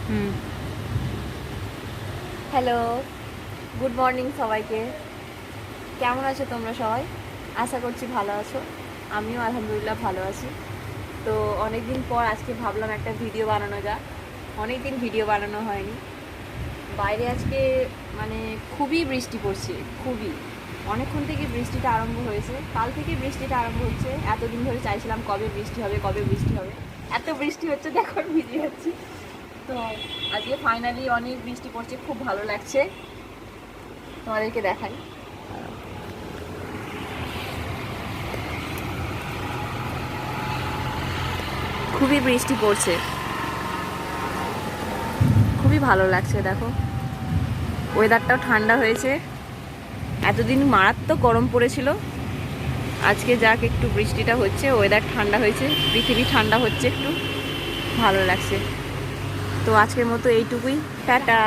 হুম। Hello, good morning সবাইকে। কেমন আছো তোমরা সবাই? আশা করছি ভালো আছো। আমিও আলহামদুলিল্লাহ ভালো আছি। তো অনেক দিন পর আজকে ভাবলাম একটা ভিডিও বানানো যাক। অনেক দিন ভিডিও বানানো হয়নি। বাইরে আজকে মানে খুবই বৃষ্টি পড়ছে, খুবই। অনেকক্ষণ থেকে বৃষ্টিটা আরম্ভ হয়েছে, কাল থেকে বৃষ্টিটা আরম্ভ হচ্ছে। এতদিন ধরে চাইছিলাম কবে বৃষ্টি হবে, কবে বৃষ্টি হবে। এত বৃষ্টি হচ্ছে, দেখো ভিজে যাচ্ছি। তো আজকে ফাইনালি অনেক বৃষ্টি পড়ছে, খুব ভালো লাগছে। তোমাদেরকে দেখাই। খুবই বৃষ্টি পড়ছে, খুবই ভালো লাগছে। দেখো ওয়েদারটাও ঠান্ডা হয়েছে। এতদিন মারাত্মক গরম পড়েছিল, আজকে যাক একটু বৃষ্টিটা হচ্ছে, ওয়েদার ঠান্ডা হয়েছে, পৃথিবী ঠান্ডা হচ্ছে একটু, ভালো লাগছে। তো আজকের মতো এইটুকুই, টাটা।